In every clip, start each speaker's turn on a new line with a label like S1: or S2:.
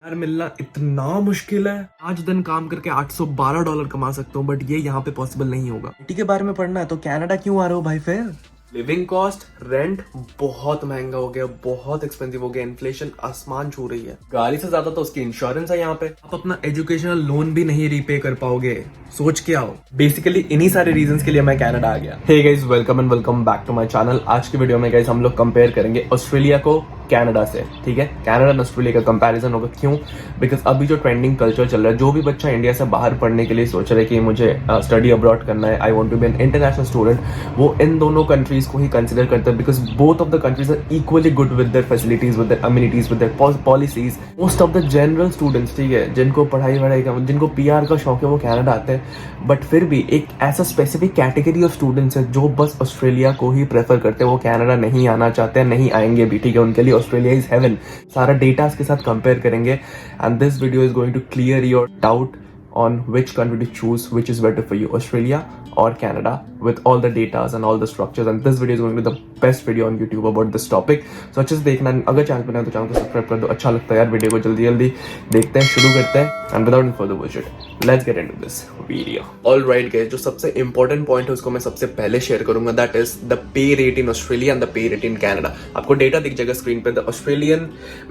S1: यार मिलना इतना मुश्किल है। आज दिन काम करके $812 कमा सकता हूँ, बट ये यहाँ पे पॉसिबल नहीं होगा। सिटी के बारे में पढ़ना है तो कनाडा क्यों आ रहे हो भाई? फिर लिविंग कॉस्ट, रेंट बहुत महंगा हो गया, बहुत एक्सपेंसिव हो गया। इन्फ्लेशन आसमान छू रही है। गाड़ी से ज्यादा तो उसकी इंश्योरेंस है यहाँ पे। आप अपना एजुकेशनल लोन भी नहीं रीपे कर पाओगे, सोच के आओ। बेसिकली इन्हीं सारे रीजंस के लिए मैं कनाडा आ गया। Hey guys, welcome and welcome back to my channel. आज की वीडियो में गाइस हम लोग कंपेयर करेंगे ऑस्ट्रेलिया को कनाडा से। ठीक है, कनाडा और ऑस्ट्रेलिया का कंपैरिजन होगा। क्यों? बिकॉज अभी जो ट्रेंडिंग कल्चर चल रहा है, जो भी बच्चा इंडिया से बाहर पढ़ने के लिए सोच रहा है कि मुझे स्टडी अब्रॉड करना है, I want to be an international student, वो इन दोनों कंट्रीज को ही कंसिडर करता है। Because both of the countries are equally good with their facilities, with their amenities, with their policies. Most of the general students, ठीक है, जिनको पढ़ाई वढ़ाई का, जिनको पीआर का शौक है, वो कनाडा आते हैं। बट फिर भी एक ऐसा स्पेसिफिक कैटेगरी ऑफ स्टूडेंट्स है जो बस ऑस्ट्रेलिया को ही प्रेफर करते हैं, वो कनाडा नहीं आना चाहते हैं, नहीं आएंगे भी। ठीक है, उनके लिए ऑस्ट्रेलिया इज हेवन। सारा डेटा के साथ कंपेयर करेंगे and this video is going to clear your doubt on which country to choose, which is better for you, Australia or Canada, with all the data and all the structures. And this video is going to be the best video on YouTube about this topic. So अच्छे से देखना। अगर channel पर नए तो channel को subscribe कर दो। अच्छा लगता है यार वीडियो को, जल्दी जल्दी देखते हैं, शुरू करते हैं। And without any further bullshit, let's get into this video. All right guys, जो सबसे important point है उसको मैं सबसे पहले शेयर करूंगा, that is the pay rate in Australia and the pay rate in Canada. आपको डेटा दिख जाएगा स्क्रीन पे। The Australian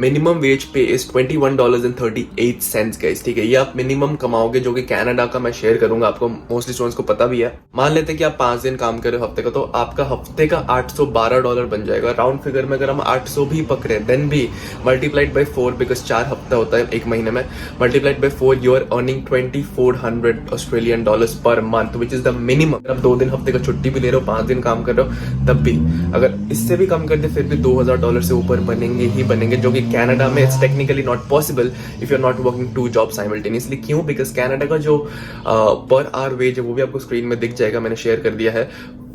S1: minimum wage pay is $21.38 guys। ठीक है, ये आप मिनिमम कमाओगे, जो कि कनाडा का मैं शेयर करूंगा, आपको मोस्टली स्टूडेंट्स को पता भी है। मान लेते हैं कि आप 5 दिन काम कर रहे हो हफ्ते का, तो आपका हफ्ते का $812 बन जाएगा। राउंड फिगर में अगर हम 800 भी पकड़े, देन भी मल्टीप्लाइड बाय 4, बिकॉज 4 हफ्ता होता है एक महीने में, multiplied by 4 you are earning $2400 Australian dollars per month, which is the minimum. अगर आप 2 दिन हफ्ते का छुट्टी भी ले रहे हो, 5 दिन काम कर रहे हो, तब भी अगर इससे भी कम कर दे फिर भी $2000 से ऊपर बनेंगे ही बनेंगे, जो कि कनाडा में it's technically not possible if you are not working 2 job simultaneously. क्यों? बिकॉज कनाडा का जो पर आवर वेज है वो भी आपको स्क्रीन में दिख जाएगा, मैंने शेयर कर दिया है।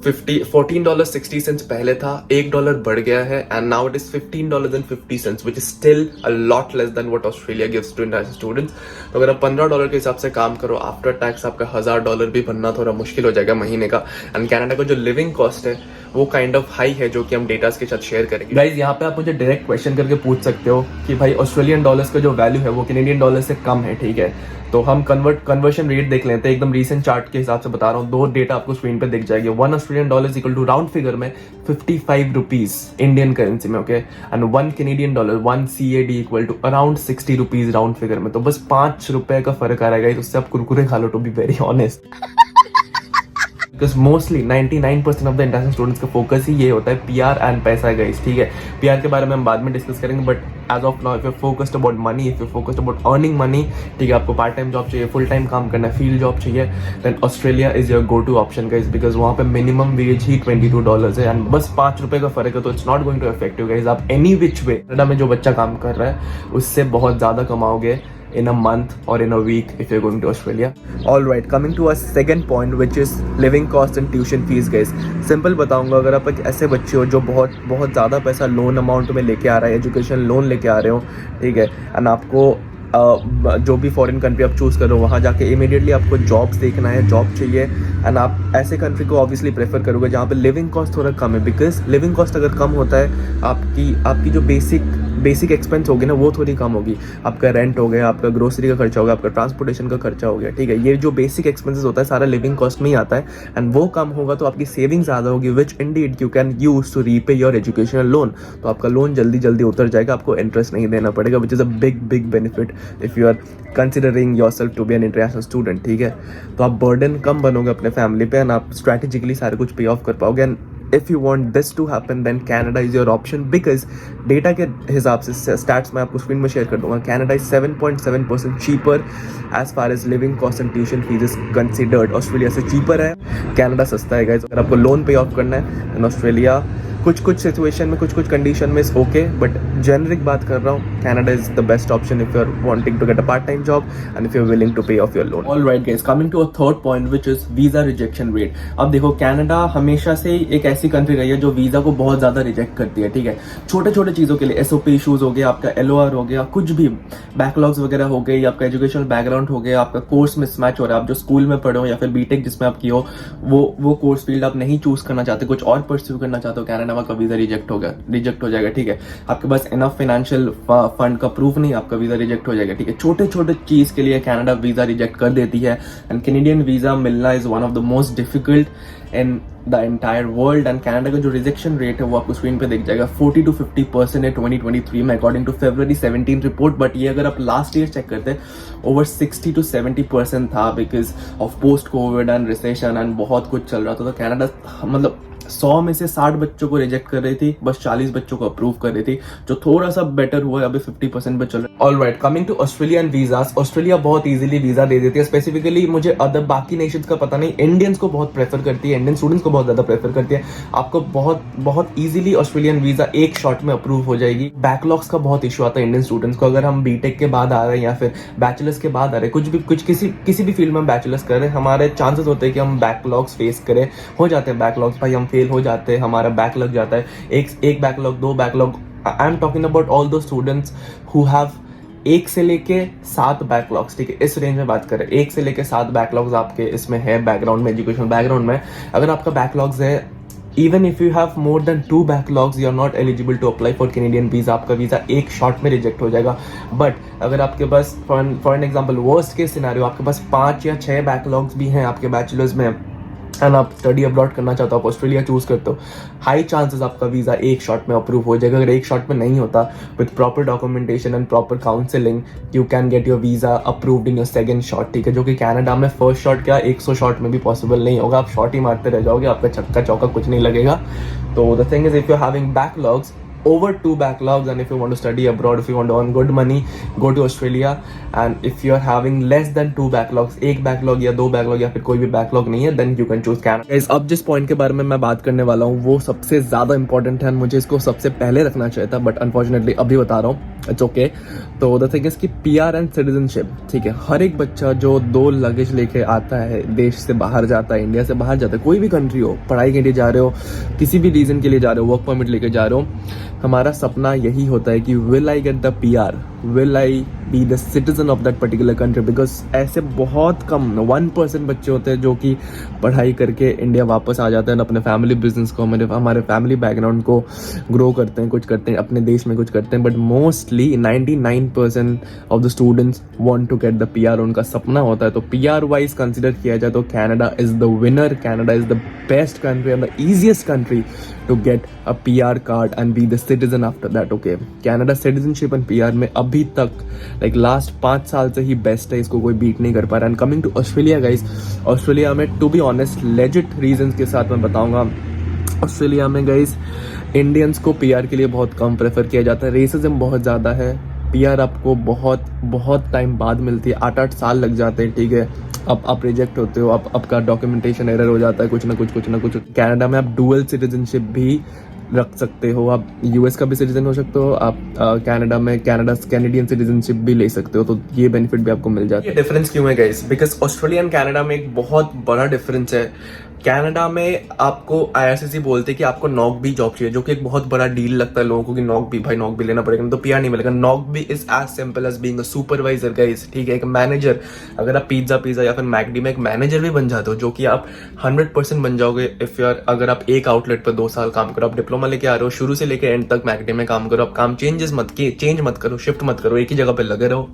S1: $14.60 पहले था, $1 बढ़ गया है, and now it is $15.50, which is still a lot less than what Australia gives to international students. तो अगर आप $15 के हिसाब से काम करो, आफ्टर टैक्स आपका $1000 भी बनना थोड़ा मुश्किल हो जाएगा महीने का। एंड कनाडा का जो लिविंग कॉस्ट है वो काइंड ऑफ हाई है, जो कि हम डेटा के साथ शेयर करेंगे। गाइज, यहाँ पे आप मुझे डायरेक्ट क्वेश्चन करके पूछ सकते हो कि भाई ऑस्ट्रेलियन डॉलर्स का जो वैल्यू है वो कैनेडियन डॉलर से कम है। ठीक है, तो हम कन्वर्शन रेट देख लेते हैं। एकदम रीसेंट चार्ट के हिसाब से बता रहा हूँ, 2 डेटा आपको स्क्रीन पे दिख जाएगी। $1 Australian dollar equal to round figure में 55 रुपीज इंडियन करेंसी में। Okay, and 1 Canadian dollar 1 CAD equal to around 60 rupees round figure में। तो बस $5 का फर्क आ रहेगा, उससे आप कुरकुरे खा लो, to be very honest. Because mostly 99% of the international students का फोकस ही ये होता है, पीआर एंड पैसा गाइस। ठीक है, पीआर के बारे में हम बाद में डिस्कस करेंगे, but as of now if you focused about money, if you focused about earning money, ठीक है, आपको पार्ट टाइम जॉब चाहिए, फुल टाइम काम करना है, फील्ड जॉब चाहिए, then Australia is your go to option guys. Because वहाँ पे मिनिमम वेज ही $22 है, एंड बस $5 का फर्क है, तो it's not going to affect you guys. आप एनी विच वे, कनाडा में जो बच्चा काम कर रहा है उससे बहुत ज्यादा कमाओगे in a month or in a week if you're going to Australia. All right, coming to our second point, which is living cost and tuition fees guys. Simple बताऊंगा, अगर आप एक ऐसे बच्चे हो जो बहुत ज़्यादा पैसा लोन अमाउंट में लेके आ रहा है, एजुकेशन लोन लेके आ रहे हो, ठीक है, एंड आपको जो भी फॉरेन कंट्री आप चूज़ करो, वहाँ जाके इमीडिएटली आपको जॉब्स देखना है, जॉब चाहिए, एंड आप ऐसे कंट्री को ऑब्वियसली प्रेफर करोगे जहाँ पे लिविंग कॉस्ट थोड़ा कम है। बिकॉज लिविंग कॉस्ट अगर कम होता है, आपकी जो बेसिक एक्सपेंस होगी ना, वो थोड़ी कम होगी। आपका रेंट हो गया, आपका ग्रोसरी का खर्चा हो गया, आपका ट्रांसपोर्टेशन का खर्चा हो गया। ठीक है, ये जो बेसिक एक्सपेंसेस होता है सारा लिविंग कॉस्ट में ही आता है, एंड वो कम होगा तो आपकी सेविंग ज़्यादा होगी, which indeed you can use to repay your educational loan. तो आपका लोन जल्दी उतर जाएगा, आपको इंटरेस्ट नहीं देना पड़ेगा, which is a big benefit if you are considering yourself to be an international student. ठीक है, तो आप बर्डन कम बनोगे अपने फैमिली पे, एंड आप स्ट्रैटेजिकली सारे कुछ पे ऑफ कर पाओगे। And if you want this to happen, then Canada is your option, because data के हिसाब से स्टैट्स मैं आपको स्क्रीन में शेयर कर दूंगा। Canada is 7.7% cheaper as far as living cost and tuition fees is considered. Australia से cheaper है, Canada सस्ता है गाइस। अगर आपको लोन पे ऑफ करना है, then ऑस्ट्रेलिया कुछ सिचुएशन में, कुछ कंडीशन में इज ओके, बट जेनरिक बात कर रहा हूँ, Canada is the best option if you are wanting to get a part time job and if you are willing to pay off your loan. Alright guys, coming to a third point which is visa rejection rate. अब देखो, Canada हमेशा से एक ऐसी country रही है जो visa को बहुत ज्यादा रिजेक्ट करती है। ठीक है, छोटे चीजों के लिए, एसओपी इशूज हो गया, आपका LOR हो गया, कुछ भी बैकलॉग्स वगैरह हो गई, आपका एजुकेशनल बैकग्राउंड हो गया, आपका कोर्स मिसमैच हो रहा है, आप जो स्कूल में पढ़े हो या फिर बीटेक जिसमें आप की हो, वो कोर्स फील्ड आप नहीं चूज करना चाहते, कुछ और परस्यू करना चाहते हो कनाडा आपका वीजा रिजेक्ट हो जाएगा, ठीक है। आपके पास इनफ फाइनेंशियल फंड का प्रूफ नहीं, आपका वीजा रिजेक्ट हो जाएगा, ठीक है। छोटे छोटे चीज के लिए कनाडा वीजा रिजेक्ट कर देती है। एंड कैनेडियन वीजा मिलना is one of the most difficult in the entire world. And Canada का जो रिजेक्शन रेट है वो आपको स्क्रीन पे दिख जाएगा, 40 to 50% है 2023 में according to February 17 report. But ये अगर आप लास्ट ईयर चेक करते ओवर 60 to 70% था because of post covid and recession and बहुत कुछ चल रहा था। तो कनाडा मतलब 100 में से 60 बच्चों को रिजेक्ट कर रही थी, बस 40 बच्चों को अप्रूव कर रही थी, जो थोड़ा सा बेटर हुआ है, अभी 50% पे चल रहा है। Alright, coming to Australian visas, Australia बहुत इजीली वीजा दे देती है। स्पेसिफिकली मुझे अदर बाकी नेशंस का पता नहीं, इंडियंस को बहुत प्रेफर करती है, इंडियन स्टूडेंट्स को बहुत ज्यादा प्रेफर करती है। आपको बहुत इजीली ऑस्ट्रेलियन वीजा एक शॉट में अप्रूव हो जाएगी। बैकलॉग्स का बहुत इशू आता है इंडियन स्टूडेंट्स को, अगर हम बीटेक के बाद आ रहे हैं या फिर बैचलर्स के बाद आ रहे हैं, किसी भी फील्ड में हम बैचलर्स कर रहे हैं, हमारे चांसेस होते हैं कि हम बैकलॉग्स फेस करें, हो जाते हैं बैकलॉग्स, भाई हम फेल हो जाते हैं, हमारा बैक लग जाता है, एक backlog, 2 backlog. I am talking about all दो स्टूडेंट्स हु हैव 1 से लेके 7 बैकलॉग्स, ठीक है, इस रेंज में बात करें, 1 से लेके 7 बैकलॉग्स आपके इसमें है बैकग्राउंड में, एजुकेशन बैकग्राउंड में। अगर आपका बैकलॉग्स है, even if you have more than 2 backlogs, you are not eligible to apply for Canadian visa। आपका वीजा एक शॉट में रिजेक्ट हो जाएगा। बट अगर आपके पास for an example worst case scenario, आपके पास 5 या 6 बैकलॉग्स भी हैं आपके बैचलर्स में एंड आप स्टडी अब्रॉड करना चाहते हो, आप ऑस्ट्रेलिया चूज करते हो, हाई चांसेस आपका वीजा एक शॉट में अप्रूव हो जाएगा। अगर एक शॉट में नहीं होता, with proper documentation and proper counselling, you can get your visa approved in your second shot, ठीक है, जो कि कनाडा में फर्स्ट शॉट क्या 100 शॉट में भी पॉसिबल नहीं होगा। आप शॉट ही मारते रह जाओगे, आपका छक्का चौका कुछ नहीं लगेगा। तो the thing is, if you are having backlogs, over 2 backlogs, and if you want to study abroad, if you want to earn good money, go to Australia। and if you are having less than 2 backlogs, एक backlog या 2 backlog या फिर कोई भी backlog नहीं है, then you can choose Canada। Guys, अब जिस पॉइंट के बारे में मैं बात करने वाला हूँ वो सबसे ज्यादा इंपॉर्टेंट है, मुझे इसको सबसे पहले रखना चाहिए था, बट अनफॉर्चुनेटली अभी बता रहा हूँ, इट्स ओके। तो द थिंग इज कि PR एंड सिटीजनशिप, ठीक है, हर एक बच्चा जो 2 लगेज लेके आता है, देश से बाहर जाता है, इंडिया से बाहर जाता है, कोई भी कंट्री हो, पढ़ाई के लिए जा रहे हो, किसी भी रीजन के लिए जा रहे हो, वर्क परमिट लेके जा रहे हो, हमारा सपना यही होता है कि will I get the PR, will I be the citizen of that particular country. Because ऐसे बहुत कम 1% बच्चे होते हैं जो कि पढ़ाई करके इंडिया वापस आ जाते हैं, अपने फैमिली बिजनेस को, हमारे फैमिली बैकग्राउंड को ग्रो करते हैं, कुछ करते हैं, अपने देश में कुछ करते हैं। But mostly 99% of the students want to get the PR, उनका सपना होता है। तो PR वाइज कंसिडर किया जाए तो Canada is the winner, Canada is the best country and the easiest country to get a PR card and be the citizen after that, okay। Canada citizenship and PR में अभी तक like last 5 साल से ही best है, इसको कोई beat नहीं कर पा रहा। And coming to Australia guys, Australia में to be honest legit reasons के साथ मैं बताऊंगा, ऑस्ट्रेलिया में गाइज इंडियंस को PR के लिए बहुत कम प्रेफर किया जाता है, रेसिज्म बहुत ज़्यादा है, PR आपको बहुत टाइम बाद मिलती है, 8 साल लग जाते हैं, ठीक है। अब आप रिजेक्ट होते हो, आपका डॉक्यूमेंटेशन एरर हो जाता है, कुछ ना कुछ। कनाडा में आप डुअल सिटीजनशिप भी रख सकते हो, आप US का भी सिटीजन हो सकते हो, आप कनाडा में कैनेडियन सिटीजनशिप भी ले सकते हो, तो ये बेनिफिट भी आपको मिल जाता है। ये डिफरेंस क्यों है guys? Because Australia and Canada में एक बहुत बड़ा डिफरेंस है। कनाडा में आपको IRCC बोलते हैं कि आपको नॉक भी जॉब चाहिए, जो कि एक बहुत बड़ा डील लगता है लोगों को कि नॉक भी लेना पड़ेगा, तो PR नहीं मिलेगा। नॉक भी is as simple as being a supervisor guys, ठीक है, एक मैनेजर। अगर आप पिज्जा या फिर मैकडी में एक मैनेजर भी बन जाते हो, जो कि आप 100% बन जाओगे इफ यू आर, अगर आप एक आउटलेट पर 2 साल काम करो, आप डिप्लोमा लेके आ रहे हो, शुरू से लेके एंड तक मैकडी में काम करो, आप काम चेंज मत करो, शिफ्ट मत करो, एक ही जगह पे लगे रहो।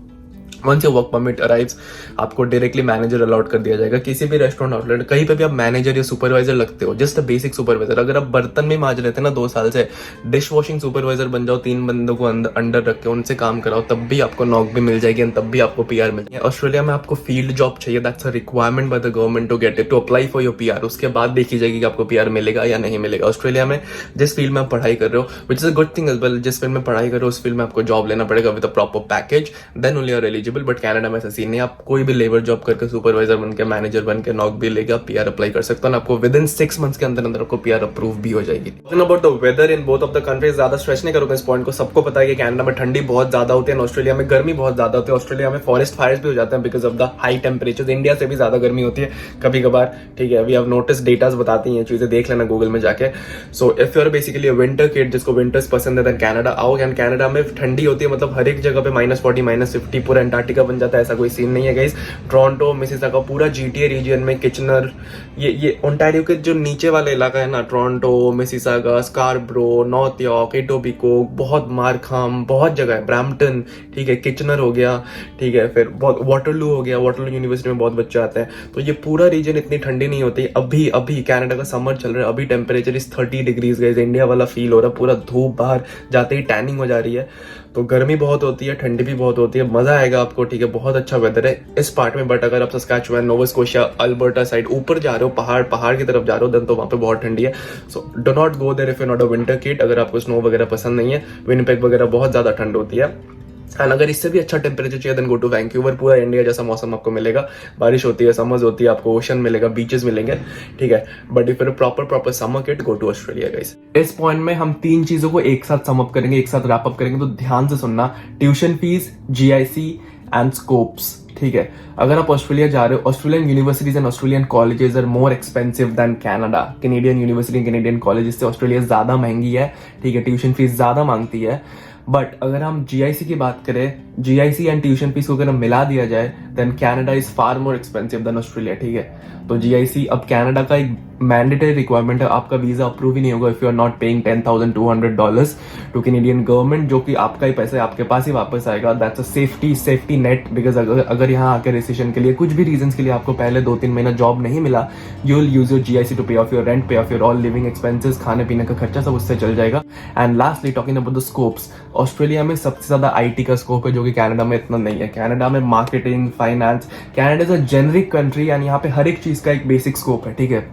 S1: Once your work permit arrives, आपको डायरेक्टली मैनेजर अलॉट कर दिया जाएगा। किसी भी रेस्टोरेंट आउटलेट कहीं पे भी आप मैनेजर या सुपरवाइजर लगते हो, जस्ट अ बेसिक सुपरवाइजर। अगर आप बर्तन में मांज रहे थे ना 2 साल से, डिश वॉशिंग सुपरवाइजर बन जाओ, 3 बंदों को अंडर रख के उनसे काम कराओ, तब भी आपको नॉक भी मिल जाएगी, तब भी आपको PR मिल जाएगी। ऑस्ट्रेलिया में आपको फील्ड जॉब चाहिए, that's a requirement by the government to get it, to apply for your PR। उसके बाद देखी जाएगी कि आपको PR मिलेगा या नहीं मिलेगा। ऑस्ट्रेलिया में जिस फील्ड में आप पढ़ाई कर रहे हो, which is a good thing as well, जिस फील्ड में पढ़ाई कर रहे हो उस फील्ड में आपको जॉब लेना पड़ेगा with a proper package, then only are eligible. But Canada में सीन नहीं, आप कोई भी लेबर जॉब करके सुपरवाइजर बन के, मैनेजर बन के नॉक भी लेके आप PR अप्लाई कर सकते हो, आपको विद इन 6 मंथ्स के अंदर आपको PR अप्रूव भी हो जाएगी। About the weather in both of the countries, ज्यादा स्ट्रेस नहीं करूंगा इस पॉइंट को। सबको पता है कि कनाडा में ठंडी बहुत ज्यादा होती है, ऑस्ट्रेलिया में गर्मी बहुत ज्यादा होती है। ऑस्ट्रेलिया में फॉरेस्ट फायर्स भी हो जाते हैं because of the high temperature, India से भी ज्यादा गर्मी होती है कभी कभार, ठीक है। वी हैव नोटिस, डेटास बताती हैं चीजें, देख लेना गूगल में जाके। So if you are basically a winter kid, जिसको विंटर्स पसंद है, देन कनाडा आओ। एंड कनाडा में ठंडी होती है, मतलब हर एक जगह पे -40 -50 पूरा एंटायर अंटार्कटिका बन जाता है, ऐसा कोई सीन नहीं है गाइस। टोरंटो, मिसिसागा, पूरा GTA रीजन में, किचनर, ये ओंटारियो के जो नीचे वाला इलाका है ना, Toronto, Mississauga, Scarborough, north York, एटोबिकोक, बहुत मार्कहम, बहुत जगह है, ब्रैम्पटन, ठीक है, किचनर हो गया, ठीक है, फिर बहुत वाटरलू हो गया, वाटरलू यूनिवर्सिटी में बहुत बच्चे आते हैं। तो ये पूरा रीजन इतनी ठंडी नहीं होती। अभी कनाडा का समर चल रहा है, अभी टेम्परेचर इस 30 डिग्रीज गाइस, इंडिया वाला फील हो रहा है, पूरा धूप, बाहर जाते ही टैनिंग हो जा रही है। तो गर्मी बहुत होती है, ठंडी भी बहुत होती है, मजा आएगा आपको, ठीक है, बहुत अच्छा वेदर है इस पार्ट में। बट अगर आप Saskatchewan, Nova Scotia, Alberta side ऊपर जा रहे हो, पहाड़ की तरफ जा रहे हो, देन तो वहाँ पे बहुत ठंडी है। So do not go there if you not a winter kid. अगर आपको स्नो वगैरह पसंद नहीं है, विनिपेग वगैरह बहुत ज्यादा ठंड होती है। एंड अगर इससे भी अच्छा टेम्परेचर चाहिए देन गो टू वैंकूवर, पूरा इंडिया जैसा मौसम आपको मिलेगा, बारिश होती है, समर्स होती है, आपको ओशन मिलेगा, बीचेस मिलेंगे, ठीक है। But if you proper summer kid, go to Australia guys. इस पॉइंट में हम 3 चीजों को एक साथ सम अप करेंगे, एक साथ रैप अप करेंगे, तो ध्यान से सुनना। Tuition fees, GIC and scopes, ठीक है। अगर आप ऑस्ट्रेलिया जा रहे हो, Australian universities and Australian colleges are more expensive than Canada. Canadian university, Canadian colleges से ऑस्ट्रेलिया ज्यादा महंगी है, ठीक है, ट्यूशन फीस ज्यादा मांगती है। बट अगर हम GIC की बात करें, GIC एंड ट्यूशन फीस को अगर मिला दिया जाए, then Canada is far more expensive than Australia, ठीक है। तो GIC अब कनाडा का एक मैंडेटरी रिक्वायरमेंट है, आपका वीजा अप्रूव ही नहीं होगा if you are not paying $10,200 to Canadian government, जो कि आपका ही पैसा है, आपके पास ही वापस आएगा। That's a safety net, because अगर यहाँ आकर रिसेशन के लिए कुछ भी रीजन के लिए आपको पहले 2-3 महीना जॉब नहीं मिला, you will use your GIC to pay off your rent, pay off your all living expenses, खाने पीने का खर्चा सब उससे चल जाएगा। And lastly talking about the scopes, Australia में सबसे ज्यादा IT का स्कोप है, जो कि कनाडा में इतना नहीं है। कनाडा में marketing, finance, Canada is a generic country and यहाँ पे हर एक चीज का एक बेसिक स्कोप है, ठीक है।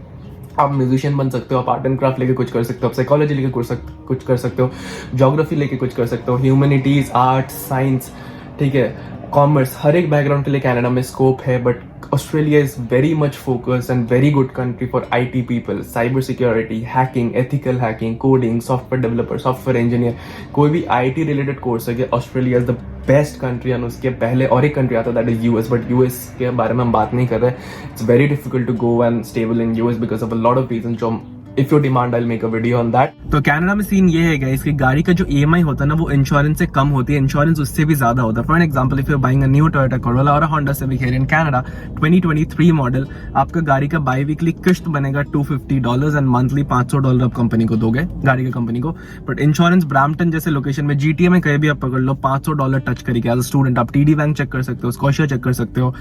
S1: आप म्यूजिशियन बन सकते हो, आप आर्ट एंड क्राफ्ट लेके कुछ कर सकते हो, आप साइकोलॉजी लेके कुछ कर सकते हो, ज्योग्राफी लेके कुछ कर सकते हो, ह्यूमैनिटीज, आर्ट, साइंस, ठीक है, कॉमर्स, हर एक बैकग्राउंड के लिए कनाडा में स्कोप है। But Australia is very much focus and very good country for IT people, cyber security, hacking, ethical hacking, coding, software developer, software engineer, कोई भी IT रिलेटेड कोर्स है, Australia is the best country. And उसके पहले और एक country आता है, that is US, but US के बारे में हम बात नहीं कर रहे। It's very difficult to go and stable in US because of a lot of reason, जो if you demand I will make a video on that. तो कनाडा में सीन ये है गाइस कि गाड़ी का जो EMI होता है ना, वो इंश्योरेंस से कम होती है, इंश्योरेंस उससे भी ज्यादा होता है। For example, if you are buying a new Toyota Corolla और Honda Civic here in Canada 2023 model, आपका गाड़ी का बाई वीकली किस्त बनेगा $250 एंड मंथली $500 आप कंपनी को दोगे, गाड़ी की कंपनी को। बट इंश्योरेंस ब्रैम्पटन जैसे लोकेशन में, GTA में कहीं भी आप पकड़ लो, $500 टच करेगी। एज अ स्टूडेंट आप TD बैंक चेक कर सकते हो, स्कॉशिया चेक कर सकते हो,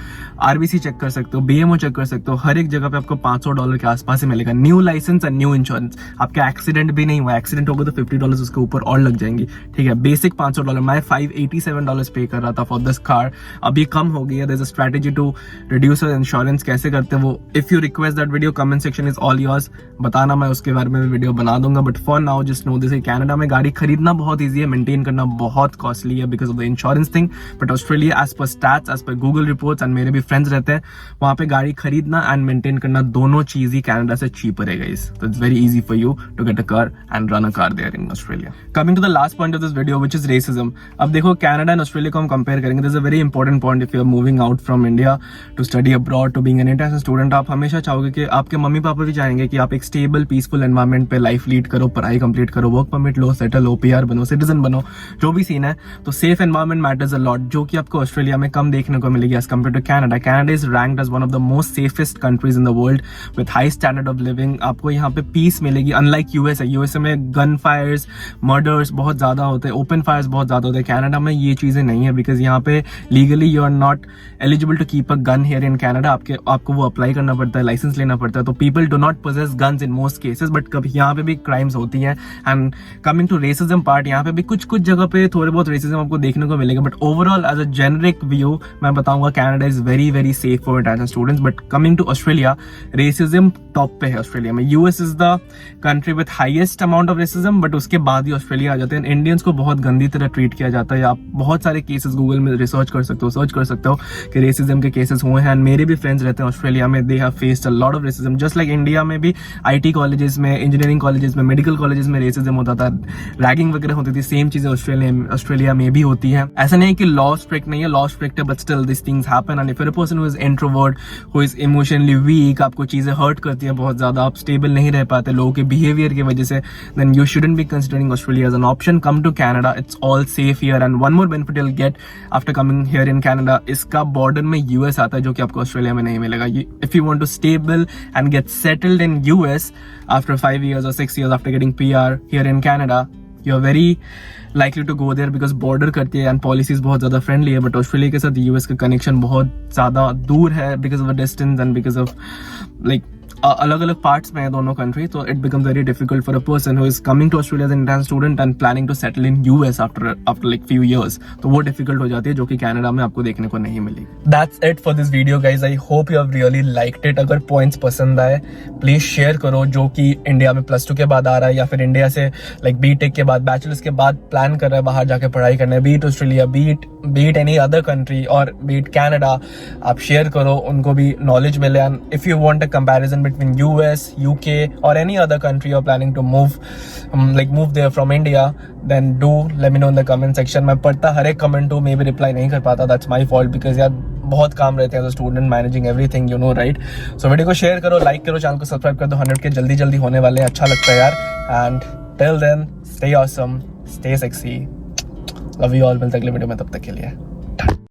S1: RBC चेक कर सकते हो, BMO चेक कर सकते हो, हर एक जगह पे आपको $500 के आसपास ही मिलेगा। New licence and new insurance, आपका एक्सीडेंट भी नहीं हुआ, एक्सीडेंट होगा तो $50 उसके ऊपर और लग जाएंगे, ठीक है। बेसिक $500, मैं $587 पे कर रहा था फॉर दिस कार, अभी कम हो गई है। There is a strategy to reduce insurance, कैसे करते हैं वो, if you request that video, comment section is all yours, बताना, मैं उसके बारे में भी वीडियो बना दूंगा। But for now just know this, Canada में गाड़ी खरीदना बहुत ईजी है, मेंटेन करना बहुत कॉस्टली है because of the insurance thing. But Australia as per stats, as per Google reports, and मेरे भी फ्रेंड्स रहते हैं वहां पे, गाड़ी खरीदना एंड मेंटेन करना दोनों चीज ही कनाडा से चीपर है गाइस। तो it's very easy for you to get a car and run a car there in Australia. Coming to the last point of this video, which is racism. अब देखो Canada and Australia को हम compare करेंगे, there's a very important point if you are moving out from India to study abroad, to being an international student. आप हमेशा चाहोगे कि आपके मम्मी पापा भी चाहेंगे कि आप एक स्टेबल पीसफुल एनवायरनमेंट पे लाइफ लीड करो, पढ़ाई कंप्लीट करो, वर्क परमिट लो, सेटल हो, PR बनो, सिटीजन बनो, जो भी सीन है। तो safe environment matters a lot, जो कि आपको ऑस्ट्रेलिया में कम देखने को मिलेगी as compare to Canada. Canada is ranked as one of the most safest countries in the world with high standard of living. आपको यहाँ पे पीस मिलेगी, अनलाइक US है। USA में गन फायर्स, मर्डर्स बहुत ज्यादा होते हैं, ओपन फायर्स बहुत ज्यादा होते हैं। कनाडा में ये चीजें नहीं है बिकॉज यहाँ पे legally you are not eligible to keep a gun here in Canada. आपको वो अप्लाई करना पड़ता है, लाइसेंस लेना पड़ता है। तो people do not possess guns in most cases, but कभी यहाँ पे भी क्राइम्स होती हैं। And coming to racism part, यहाँ पे भी कुछ जगह पे थोड़े बहुत रेसिज्म आपको देखने को मिलेगा, but overall as a generic view मैं बताऊंगा Canada is very very safe for international students. But coming to Australia, racism top पे है ऑस्ट्रेलिया में। US is the country with highest amount of racism, but उसके बाद ही Australia आ जाते हैं। Indians को बहुत गंदी तरह ट्रीट किया जाता है। आप बहुत सारे केसेस गूगल में रिसर्च कर सकते हो, सर्च कर सकते हो कि रेसिज्म के केसेस हुए हैं। मेरे भी फ्रेंड्स रहते हैं ऑस्ट्रेलिया में, they have faced a lot of racism, just like India में भी IT कॉलेजेस में, इंजीनियरिंग कॉलेजेस में, मेडिकल कॉलेजेस में रेसिज्म होता था, रैगिंग वगैरह होती थी। सेम चीजें ऑस्ट्रेलिया में भी होती है। ऐसा नहीं कि लॉ स्ट्रिक्ट नहीं है, लॉ स्ट्रिक्ट है, but still this things happen. And if you are a person who is introvert, who is emotionally weak, आपको चीजें हर्ट करती है बहुत ज्यादा, आप स्टेबल नहीं रह पाते लोगों के बिहेवियर की वजह से, then you shouldn't be considering Australia as an option. Come to Canada, it's all safe here. And one more benefit you'll get after coming here in Canada, इसका बॉर्डर में यूएस आता है जो कि आपको ऑस्ट्रेलिया में नहीं मिलेगा. If you want to stable and get settled in US after 5 years or 6 years after getting PR here in Canada, you're very likely to go there because border करती है and policies बहुत ज़्यादा friendly है. But Australia के साथ US का connection बहुत ज़्यादा दूर है because of the distance and because of like अलग अलग पार्ट्स में है दोनों कंट्री. तो it becomes very difficult for a person who is coming to Australia as an intern student and planning to settle in US after like few years. तो वो difficult हो जाती है जो कि कनाडा में आपको देखने को नहीं मिलेगी. That's it for this video guys. I hope you have really liked it. अगर पॉइंट्स पसंद आए प्लीज शेयर करो जो कि इंडिया में +2 के बाद आ रहा है या फिर इंडिया से लाइक बीटेक के बाद बैचलर्स के बाद प्लान कर रहा है बाहर जाके पढ़ाई करना है, be it Australia, be it any other country और बीट कनाडा. आप शेयर करो, उनको भी नॉलेज मिले. And if you want a comparison between US, UK or any other country you're planning to move there from India, then do let me know in the comment section. मैं पढ़ता हर एक comment हूँ, मे भी reply नहीं कर पाता, that's my fault because यार बहुत काम रहते हैं student managing everything, you know right. So video को शेयर करो, लाइक करो, चैनल को सब्सक्राइब कर दो. 100 के जल्दी होने वाले हैं, अच्छा लगता है यार. And till then stay awesome, stay sexy, love you all. मिलते अगले वीडियो में, तब तक के लिए.